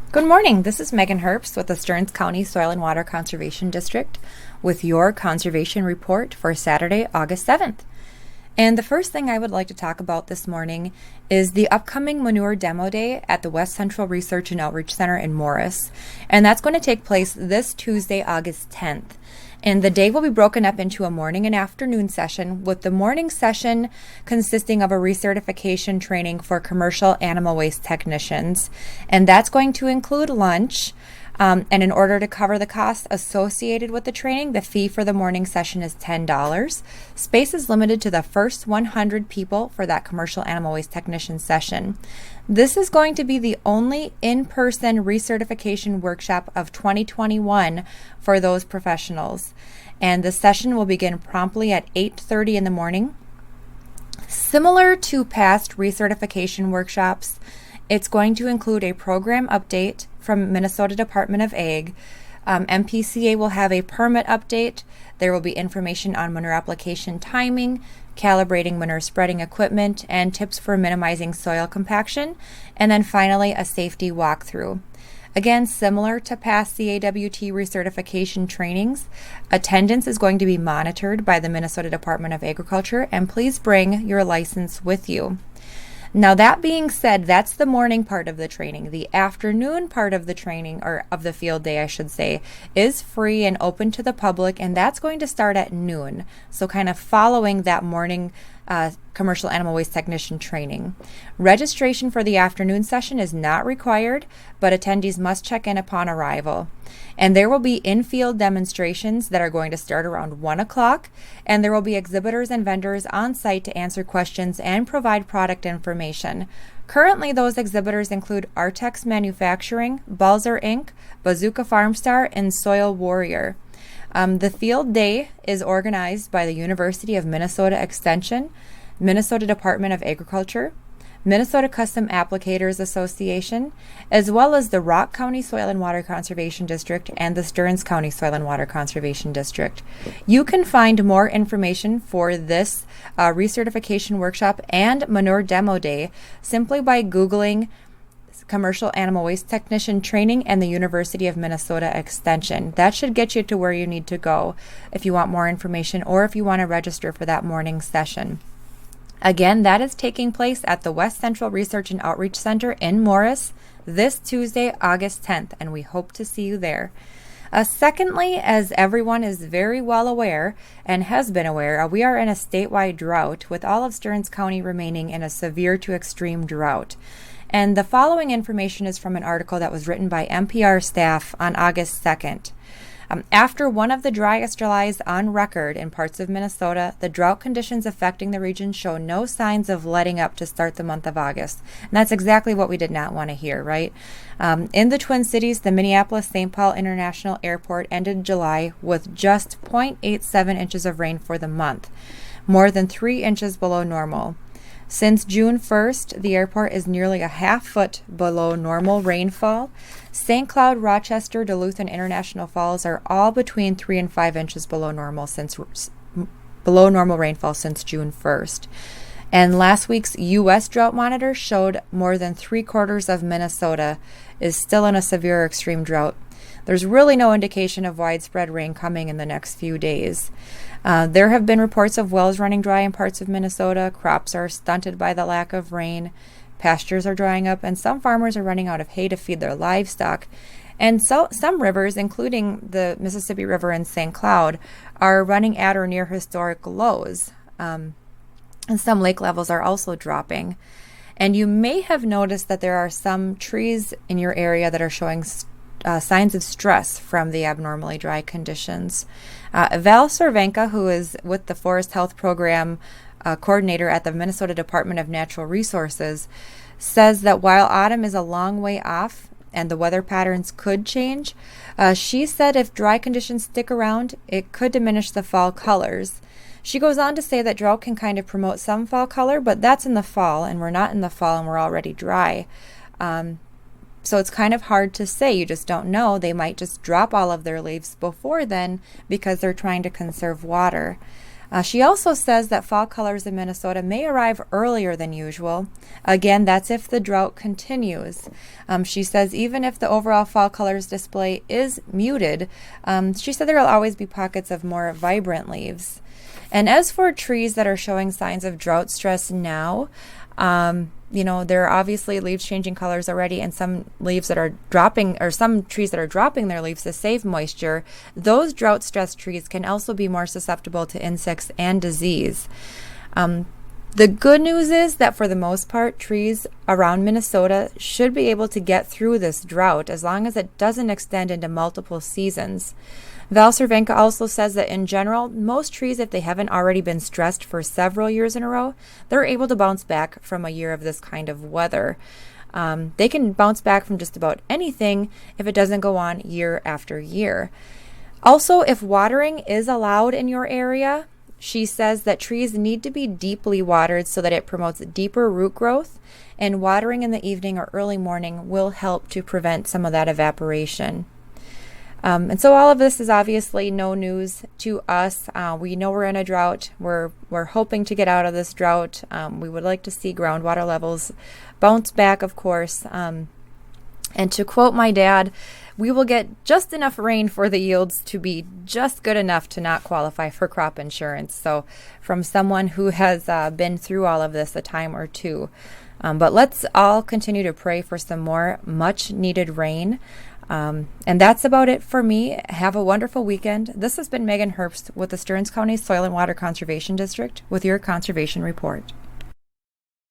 Good morning. This is Megan Herbst with the Stearns County Soil and Water Conservation District with your conservation report for Saturday, August 7th. And the first thing I would like to talk about this morning is the upcoming Manure Demo Day at the West Central Research and Outreach Center in Morris. And that's going to take place this Tuesday, August 10th. And the day will be broken up into a morning and afternoon session, with the morning session consisting of a recertification training for commercial animal waste technicians. And that's going to include lunch. And in order to cover the costs associated with the training, the fee for the morning session is $10. Space is limited to the first 100 people for that commercial animal waste technician session. This is going to be the only in-person recertification workshop of 2021 for those professionals. And the session will begin promptly at 8:30 in the morning. Similar to past recertification workshops, it's going to include a program update from Minnesota Department of Ag. MPCA will have a permit update. There will be information on manure application timing, calibrating manure spreading equipment, and tips for minimizing soil compaction, and then finally a safety walkthrough. Again, similar to past CAWT recertification trainings, attendance is going to be monitored by the Minnesota Department of Agriculture, and please bring your license with you. Now, that being said, that's the morning part of the training. The afternoon part of the training, or of the field day, I should say, is free and open to the public, and that's going to start at noon. So kind of following that morning commercial animal waste technician training. Registration for the afternoon session is not required, but attendees must check in upon arrival. And there will be in-field demonstrations that are going to start around 1 o'clock, and there will be exhibitors and vendors on site to answer questions and provide product information. Currently, those exhibitors include Artex Manufacturing, Balzer Inc., Bazooka Farmstar, and Soil Warrior. The field day is organized by the University of Minnesota Extension, Minnesota Department of Agriculture, Minnesota Custom Applicators Association, as well as the Rock County Soil and Water Conservation District and the Stearns County Soil and Water Conservation District. You can find more information for this recertification workshop and Manure Demo Day simply by Googling Commercial Animal Waste Technician Training and the University of Minnesota Extension. That should get you to where you need to go if you want more information or if you want to register for that morning session. Again, that is taking place at the West Central Research and Outreach Center in Morris this Tuesday, August 10th, and we hope to see you there. Secondly, as everyone is very well aware and has been aware, we are in a statewide drought, with all of Stearns County remaining in a severe to extreme drought. And the following information is from an article that was written by NPR staff on August 2nd. After one of the driest Julys on record in parts of Minnesota, the drought conditions affecting the region show no signs of letting up to start the month of August. And that's exactly what we did not want to hear, right? In the Twin Cities, the Minneapolis-St. Paul International Airport ended July with just 0.87 inches of rain for the month, more than 3 inches below normal. Since June 1st, the airport is nearly a half foot below normal rainfall. St. Cloud, Rochester, Duluth, and International Falls are all between 3 and 5 inches below normal rainfall since June 1st. And last week's U.S. drought monitor showed more than 3/4 of Minnesota is still in a severe extreme drought. There's really no indication of widespread rain coming in the next few days. There have been reports of wells running dry in parts of Minnesota. Crops are stunted by the lack of rain. Pastures are drying up, and some farmers are running out of hay to feed their livestock. And so some rivers, including the Mississippi River and St. Cloud, are running at or near historic lows. And some lake levels are also dropping. And you may have noticed that there are some trees in your area that are showing signs of stress from the abnormally dry conditions. Val Cervenka, who is with the Forest Health Program coordinator at the Minnesota Department of Natural Resources, says that while autumn is a long way off and the weather patterns could change, she said if dry conditions stick around, it could diminish the fall colors. She goes on to say that drought can kind of promote some fall color, but that's in the fall, and we're not in the fall and we're already dry. So it's kind of hard to say. You just don't know. They might just drop all of their leaves before then because they're trying to conserve water. She also says that fall colors in Minnesota may arrive earlier than usual. Again, that's if the drought continues. She says even if the overall fall colors display is muted, she said there will always be pockets of more vibrant leaves. And as for trees that are showing signs of drought stress now, there are obviously leaves changing colors already, and some leaves that are dropping, or some trees that are dropping their leaves to save moisture. Those drought stressed trees can also be more susceptible to insects and disease. The good news is that for the most part, trees around Minnesota should be able to get through this drought as long as it doesn't extend into multiple seasons. Val Cervenka also says that in general, most trees, if they haven't already been stressed for several years in a row, they're able to bounce back from a year of this kind of weather. They can bounce back from just about anything if it doesn't go on year after year. Also, if watering is allowed in your area, she says that trees need to be deeply watered so that it promotes deeper root growth, and watering in the evening or early morning will help to prevent some of that evaporation. And so all of this is obviously no news to us. We know we're in a drought. We're hoping to get out of this drought. We would like to see groundwater levels bounce back, of course. And to quote my dad, we will get just enough rain for the yields to be just good enough to not qualify for crop insurance. So from someone who has been through all of this a time or two. But let's all continue to pray for some more much needed rain. And that's about it for me. Have a wonderful weekend. This has been Megan Herbst with the Stearns County Soil and Water Conservation District with your Conservation Report.